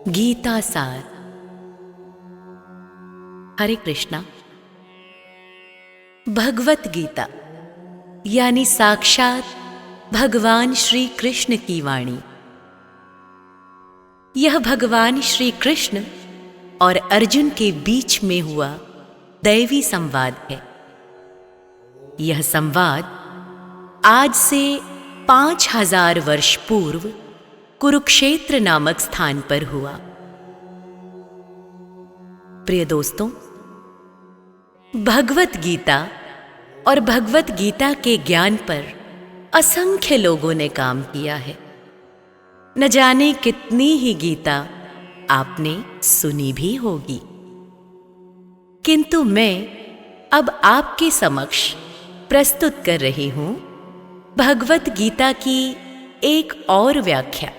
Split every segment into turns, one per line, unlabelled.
गीता सार। हरे कृष्णा। भगवत गीता यानी साक्षात भगवान श्री कृष्ण की वाणी। यह भगवान श्री कृष्ण और अर्जुन के बीच में हुआ दैवी संवाद है। यह संवाद आज से 5000 वर्ष पूर्व कुरुक्षेत्र नामक स्थान पर हुआ। प्रिय दोस्तों, भगवत गीता और भगवत गीता के ज्ञान पर असंख्य लोगों ने काम किया है। न जाने कितनी ही गीता आपने सुनी भी होगी, किंतु मैं अब आपके समक्ष प्रस्तुत कर रही हूं भगवत गीता की एक और व्याख्या।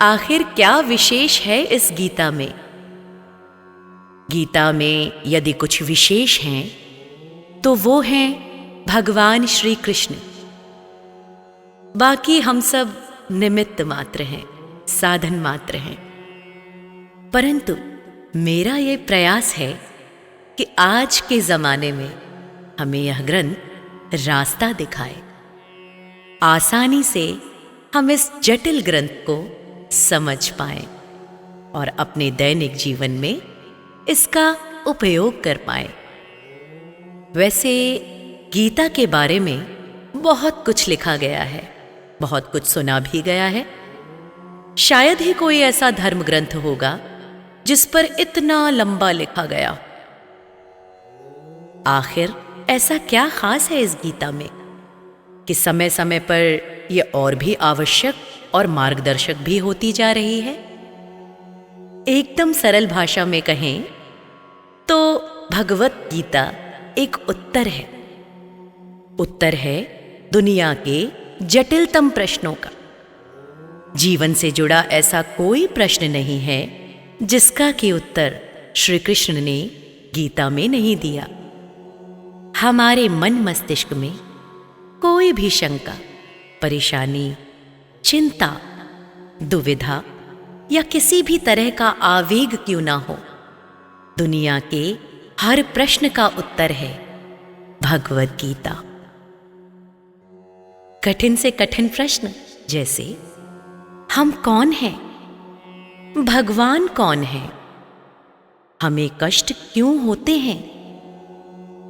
आखिर क्या विशेष है इस गीता में? गीता में यदि कुछ विशेष हैं तो वो हैं भगवान श्री कृष्ण। बाकी हम सब निमित्त मात्र हैं, साधन मात्र हैं। परंतु मेरा ये प्रयास है कि आज के जमाने में हमें यह ग्रंथ रास्ता दिखाए। आसानी से हम इस जटिल ग्रंथ को समझ पाएं और अपने दैनिक जीवन में इसका उपयोग कर पाएं। वैसे गीता के बारे में बहुत कुछ लिखा गया है, बहुत कुछ सुना भी गया है। शायद ही कोई ऐसा धर्म ग्रंथ होगा जिस पर इतना लंबा लिखा गया। आखिर ऐसा क्या खास है इस गीता में कि समय समय पर यह और भी आवश्यक और मार्गदर्शक भी होती जा रही है? एकदम सरल भाषा में कहें तो भगवत गीता एक उत्तर है। उत्तर है दुनिया के जटिलतम प्रश्नों का। जीवन से जुड़ा ऐसा कोई प्रश्न नहीं है जिसका कि उत्तर श्री कृष्ण ने गीता में नहीं दिया। हमारे मन मस्तिष्क में कोई भी शंका, परेशानी, चिंता, दुविधा या किसी भी तरह का आवेग क्यों ना हो, दुनिया के हर प्रश्न का उत्तर है भगवत गीता। कठिन से कठिन प्रश्न जैसे हम कौन हैं, भगवान कौन है, हमें कष्ट क्यों होते हैं,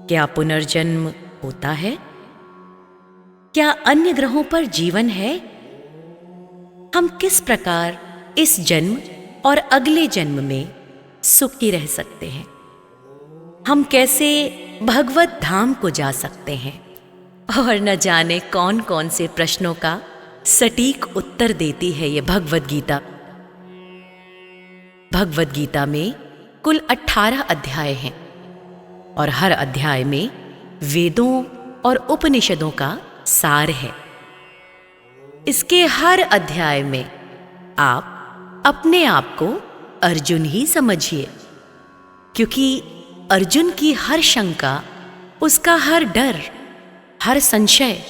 क्या पुनर्जन्म होता है, क्या अन्य ग्रहों पर जीवन है, हम किस प्रकार इस जन्म और अगले जन्म में सुखी रह सकते हैं, हम कैसे भगवत धाम को जा सकते हैं, और न जाने कौन कौन से प्रश्नों का सटीक उत्तर देती है यह भगवत गीता। भगवत गीता में कुल 18 अध्याय हैं और हर अध्याय में वेदों और उपनिषदों का सार है। इसके हर अध्याय में आप अपने आप को अर्जुन ही समझिए, क्योंकि अर्जुन की हर शंका, उसका हर डर, हर संशय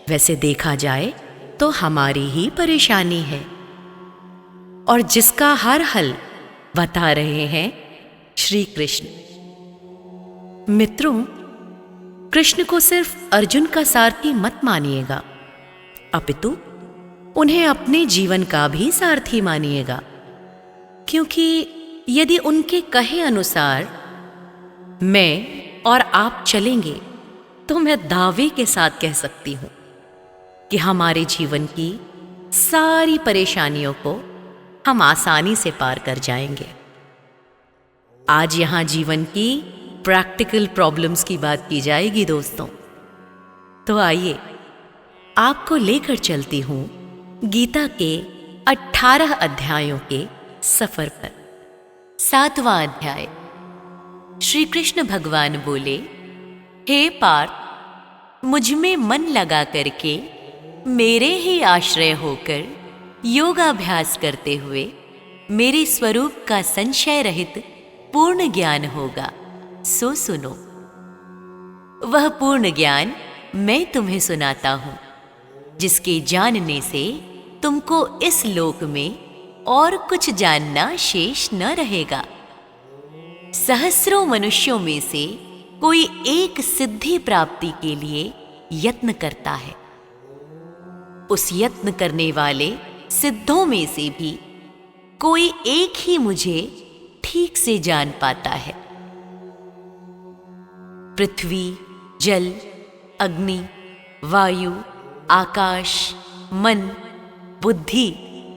वैसे देखा जाए तो हमारी ही परेशानी है, और जिसका हर हल बता रहे हैं श्री कृष्ण। मित्रों, कृष्ण को सिर्फ अर्जुन का सारथी मत मानिएगा, अपितु उन्हें अपने जीवन का भी सारथी मानिएगा, क्योंकि यदि उनके कहे अनुसार मैं और आप चलेंगे तो मैं दावे के साथ कह सकती हूं कि हमारे जीवन की सारी परेशानियों को हम आसानी से पार कर जाएंगे। आज यहां जीवन की प्रैक्टिकल प्रॉब्लम्स की बात की जाएगी दोस्तों। तो आइए आपको लेकर चलती हूं गीता के 18 अध्यायों के सफर पर। 7वां अध्याय। श्री कृष्ण भगवान बोले, हे पार्थ, मुझ में मन लगा करके मेरे ही आश्रय होकर योगाभ्यास करते हुए मेरे स्वरूप का संशय रहित पूर्ण ज्ञान होगा, सो सुनो। वह पूर्ण ज्ञान मैं तुम्हें सुनाता हूं, जिसके जानने से तुमको इस लोक में और कुछ जानना शेष न रहेगा। सहस्रों मनुष्यों में से कोई एक सिद्धि प्राप्ति के लिए यत्न करता है। उस यत्न करने वाले सिद्धों में से भी कोई एक ही मुझे ठीक से जान पाता है। पृथ्वी, जल, अग्नि, वायु, आकाश, मन, बुद्धि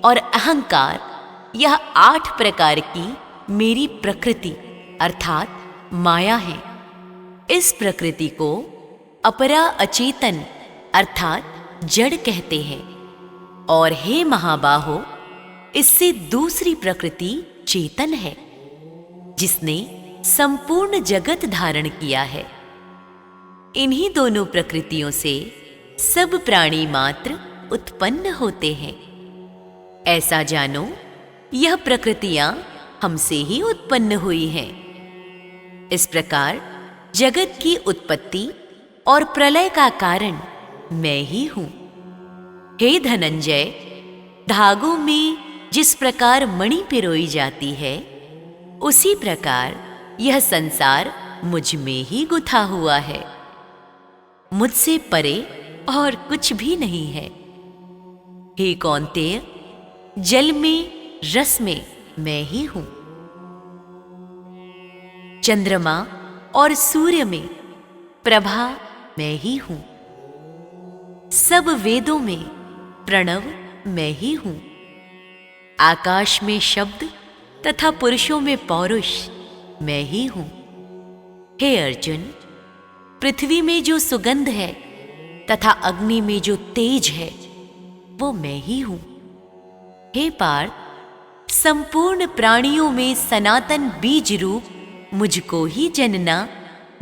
और अहंकार, यह 8 प्रकार की मेरी प्रकृति अर्थात माया है। इस प्रकृति को अपरा अचेतन अर्थात जड़ कहते हैं। और हे महाबाहो, इससे दूसरी प्रकृति चेतन है, जिसने संपूर्ण जगत धारण किया है। इन्हीं दोनों प्रकृतियों से सब प्राणी मात्र उत्पन्न होते हैं। ऐसा जानो, यह प्रकृतियां हमसे ही उत्पन्न हुई हैं। इस प्रकार जगत की उत्पत्ति और प्रलय का कारण मैं ही हूं। हे धनंजय, धागों में जिस प्रकार मणि पिरोई जाती है, उसी प्रकार यह संसार मुझ में ही गुथा हुआ है। मुझसे परे और कुछ भी नहीं है। हे कौन्तेय, जल में, रस में मैं ही हूं। चंद्रमा और सूर्य में प्रभा मैं ही हूं। सब वेदों में प्रणव मैं ही हूं। आकाश में शब्द तथा पुरुषों में पौरुष मैं ही हूं। हे अर्जुन, पृथ्वी में जो सुगंध है तथा अग्नि में जो तेज है, वो मैं ही हूं। हे पार्थ, संपूर्ण प्राणियों में सनातन बीज रूप मुझको ही जनना,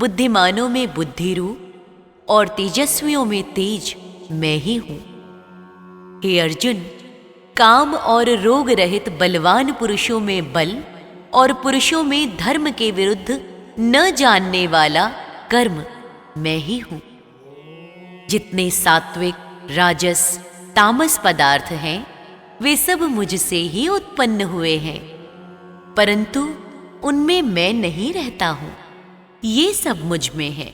बुद्धिमानों में बुद्धि रूप और तेजस्वियों में तेज मैं ही हूं। हे अर्जुन, काम और रोग रहित बलवान पुरुषों में बल और पुरुषों में धर्म के विरुद्ध न जानने वाला कर्म मैं ही हूं। जितने सात्विक, राजस, तामस पदार्थ हैं, वे सब मुझसे ही उत्पन्न हुए हैं, परंतु उनमें मैं नहीं रहता हूं। ये सब मुझ में है।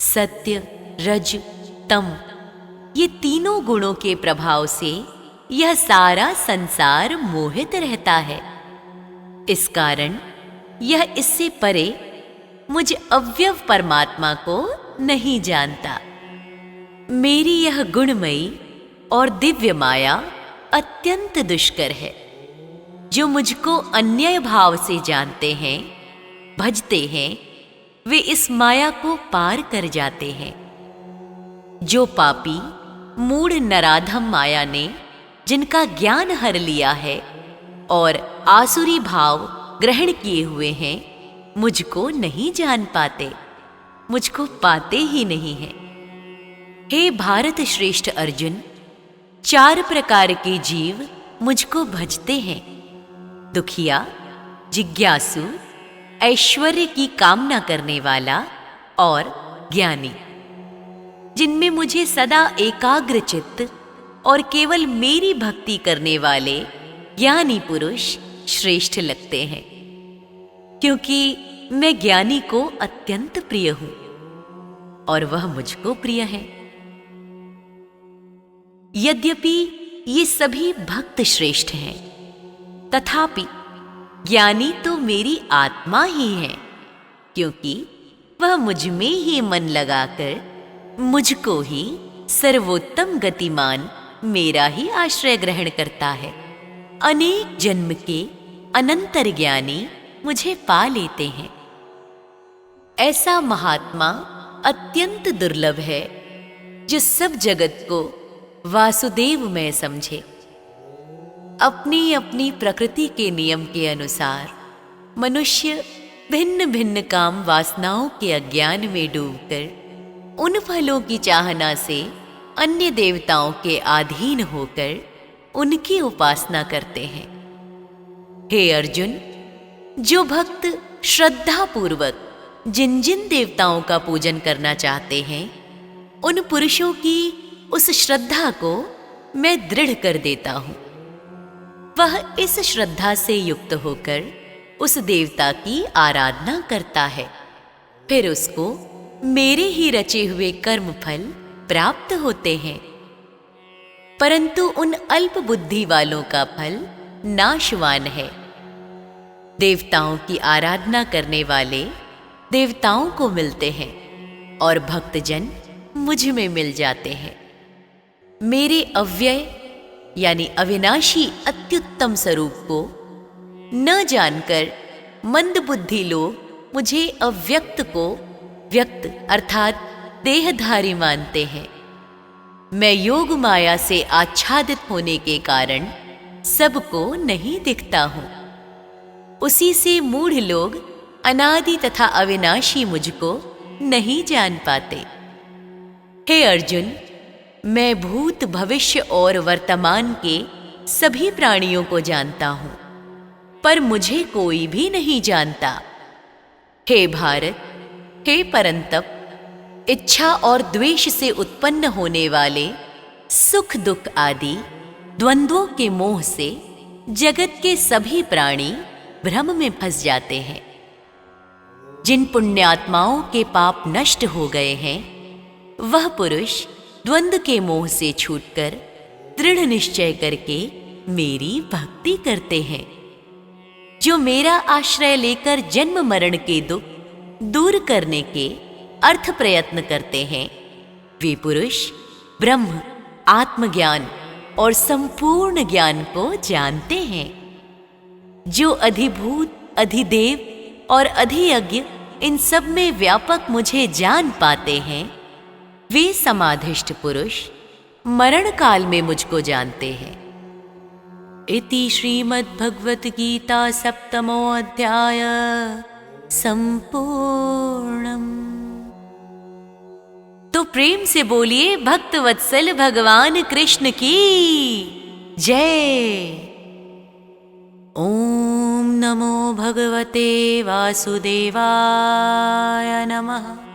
सत्य, रज, तम, ये तीनों गुणों के प्रभाव से यह सारा संसार मोहित रहता है। इस कारण यह इससे परे मुझ अव्यव परमात्मा को नहीं जानता। मेरी यह गुणमयी और दिव्य माया अत्यंत दुष्कर है। जो मुझको अन्य भाव से जानते हैं, भजते हैं, वे इस माया को पार कर जाते हैं। जो पापी मूढ़ नराधम माया ने जिनका ज्ञान हर लिया है और आसुरी भाव ग्रहण किए हुए हैं, मुझको नहीं जान पाते, मुझको पाते ही नहीं हैं। हे भारत श्रेष्ठ अर्जुन, 4 प्रकार के जीव मुझको भजते हैं। दुखिया, जिज्ञासु, ऐश्वर्य की कामना करने वाला और ज्ञानी, जिनमें मुझे सदा एकाग्र चित्त और केवल मेरी भक्ति करने वाले ज्ञानी पुरुष श्रेष्ठ लगते हैं, क्योंकि मैं ज्ञानी को अत्यंत प्रिय हूं और वह मुझको प्रिय है। यद्यपि ये सभी भक्त श्रेष्ठ हैं, तथापि ज्ञानी तो मेरी आत्मा ही है, क्योंकि वह मुझ में ही मन लगाकर मुझको ही सर्वोत्तम गतिमान मेरा ही आश्रय ग्रहण करता है। अनेक जन्म के अनंतर ज्ञानी मुझे पा लेते हैं। ऐसा महात्मा अत्यंत दुर्लभ है, जो सब जगत को वासुदेव में समझे। अपनी अपनी प्रकृति के नियम के अनुसार मनुष्य भिन्न भिन्न काम वासनाओं के अज्ञान में डूबकर उन फलों की चाहना से अन्य देवताओं के अधीन होकर उनकी उपासना करते हैं। हे अर्जुन, जो भक्त श्रद्धा पूर्वक जिन जिन देवताओं का पूजन करना चाहते हैं, उन पुरुषों की उस श्रद्धा को मैं दृढ़ कर देता हूं। वह इस श्रद्धा से युक्त होकर उस देवता की आराधना करता है, फिर उसको मेरे ही रचे हुए कर्म फल प्राप्त होते हैं। परंतु उन अल्प बुद्धि वालों का फल नाशवान है। देवताओं की आराधना करने वाले देवताओं को मिलते हैं और भक्तजन मुझ में मिल जाते हैं। मेरे अव्यय यानी अविनाशी अत्युत्तम स्वरूप को न जानकर मंदबुद्धि लोग मुझे अव्यक्त को व्यक्त अर्थात देहधारी मानते हैं। मैं योग माया से आच्छादित होने के कारण सबको नहीं दिखता हूं। उसी से मूढ़ लोग अनादि तथा अविनाशी मुझको नहीं जान पाते। हे अर्जुन, मैं भूत भविष्य और वर्तमान के सभी प्राणियों को जानता हूं, पर मुझे कोई भी नहीं जानता। हे भारत, हे परंतप, इच्छा और द्वेष से उत्पन्न होने वाले सुख दुख आदि द्वंद्वों के मोह से जगत के सभी प्राणी भ्रम में फंस जाते हैं। जिन पुण्यात्माओं के पाप नष्ट हो गए हैं, वह पुरुष द्वंद्व के मोह से छूटकर दृढ़ निश्चय करके मेरी भक्ति करते हैं। जो मेरा आश्रय लेकर जन्म मरण के दुख दूर करने के अर्थ प्रयत्न करते हैं, वे पुरुष ब्रह्म, आत्मज्ञान और संपूर्ण ज्ञान को जानते हैं। जो अधिभूत, अधिदेव और अधियज्ञ इन सब में व्यापक मुझे जान पाते हैं, वे समाधिष्ठ पुरुष मरण काल में मुझको जानते हैं। इति श्रीमद्भगवत गीता सप्तमो अध्याय संपूर्णम। तो प्रेम से बोलिए भक्त वत्सल भगवान कृष्ण की जय। ओम नमो भगवते वासुदेवाय नमः।